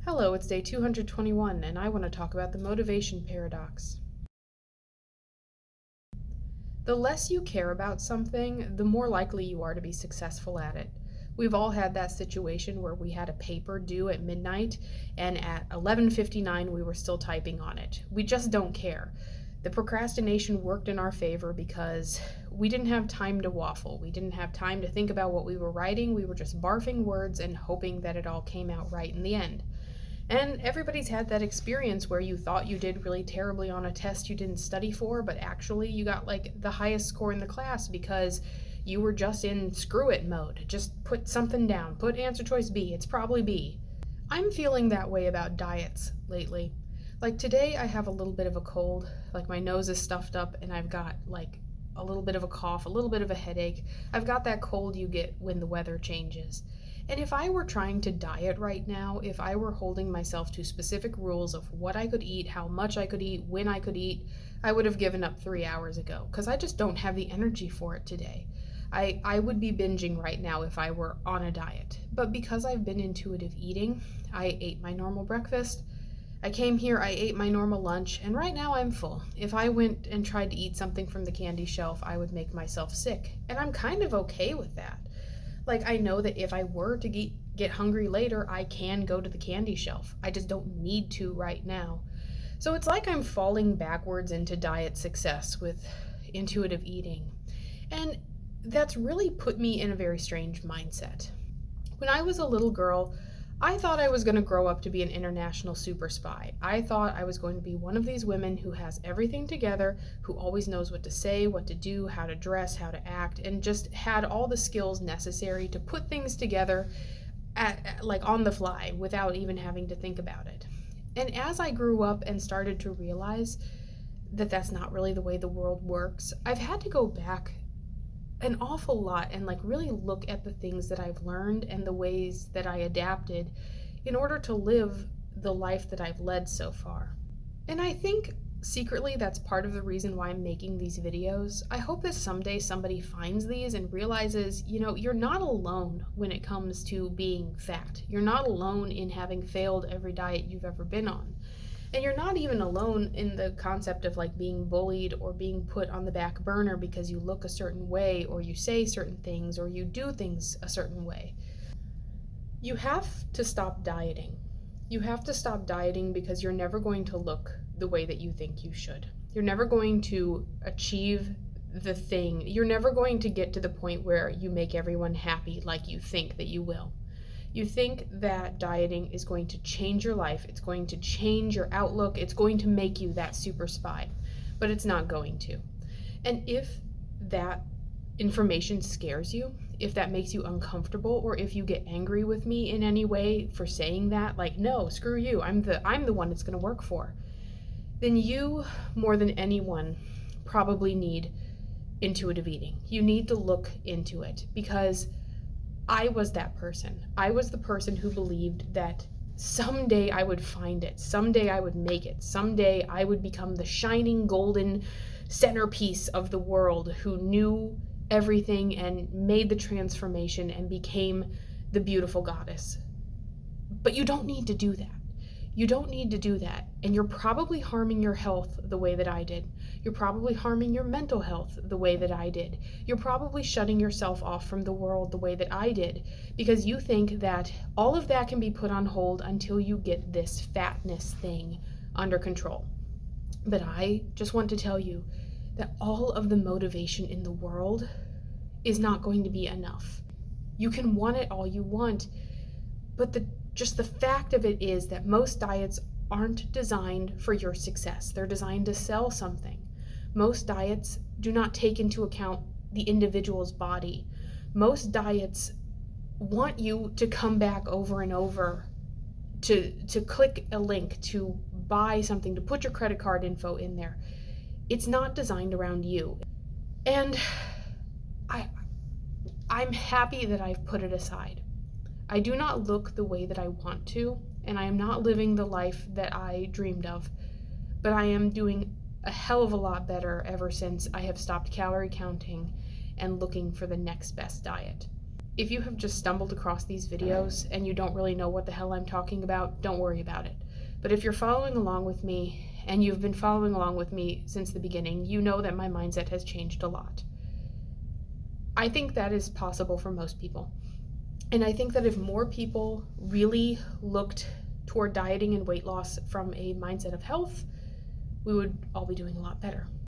Hello, it's day 221, and I want to talk about the motivation paradox. The less you care about something, the more likely you are to be successful at it. We've all had that situation where we had a paper due at midnight, and at 11:59 we were still typing on it. We just don't care. The procrastination worked in our favor because we didn't have time to waffle. We didn't have time to think about what we were writing. We were just barfing words and hoping that it all came out right in the end. And everybody's had that experience where you thought you did really terribly on a test you didn't study for, but actually you got like the highest score in the class because you were just in screw it mode. Just put something down. Put answer choice B. It's probably B. I'm feeling that way about diets lately. Like today I have a little bit of a cold, like my nose is stuffed up and I've got like a little bit of a cough, a little bit of a headache. I've got that cold you get when the weather changes. And if I were trying to diet right now, if I were holding myself to specific rules of what I could eat, how much I could eat, when I could eat, I would have given up 3 hours ago because I just don't have the energy for it today. I would be binging right now if I were on a diet. But because I've been intuitive eating, I ate my normal breakfast. I came here, I ate my normal lunch, and right now I'm full. If I went and tried to eat something from the candy shelf, I would make myself sick. And I'm kind of okay with that. Like, I know that if I were to get hungry later, I can go to the candy shelf. I just don't need to right now. So it's like I'm falling backwards into diet success with intuitive eating. And that's really put me in a very strange mindset. When I was a little girl, I thought I was going to grow up to be an international super spy. I thought I was going to be one of these women who has everything together, who always knows what to say, what to do, how to dress, how to act, and just had all the skills necessary to put things together like on the fly without even having to think about it. And as I grew up and started to realize that that's not really the way the world works, I've had to go back an awful lot and like really look at the things that I've learned and the ways that I adapted in order to live the life that I've led so far. And I think secretly that's part of the reason why I'm making these videos. I hope that someday somebody finds these and realizes, you're not alone when it comes to being fat. You're not alone in having failed every diet you've ever been on. And you're not even alone in the concept of like being bullied or being put on the back burner because you look a certain way or you say certain things or you do things a certain way. You have to stop dieting. You have to stop dieting because you're never going to look the way that you think you should. You're never going to achieve the thing. You're never going to get to the point where you make everyone happy like you think that you will. You think that dieting is going to change your life, it's going to change your outlook, it's going to make you that super spy, but it's not going to. And if that information scares you, if that makes you uncomfortable, or if you get angry with me in any way for saying that, like, no, screw you, I'm the one it's going to work for, then you, more than anyone, probably need intuitive eating. You need to look into it because I was that person. I was the person who believed that someday I would find it. Someday I would make it. Someday I would become the shining golden centerpiece of the world who knew everything and made the transformation and became the beautiful goddess. But you don't need to do that. You don't need to do that. And you're probably harming your health the way that I did. You're probably harming your mental health the way that I did. You're probably shutting yourself off from the world the way that I did because you think that all of that can be put on hold until you get this fatness thing under control. But I just want to tell you that all of the motivation in the world is not going to be enough. You can want it all you want, but just the fact of it is that most diets aren't designed for your success. They're designed to sell something. Most diets do not take into account the individual's body. Most diets want you to come back over and over, to click a link, to buy something, to put your credit card info in there. It's not designed around you. And I'm happy that I've put it aside. I do not look the way that I want to, and I am not living the life that I dreamed of, but I am doing a hell of a lot better ever since I have stopped calorie counting and looking for the next best diet. If you have just stumbled across these videos and you don't really know what the hell I'm talking about, don't worry about it. But if you're following along with me, and you've been following along with me since the beginning, you know that my mindset has changed a lot. I think that is possible for most people. And I think that if more people really looked toward dieting and weight loss from a mindset of health, we would all be doing a lot better.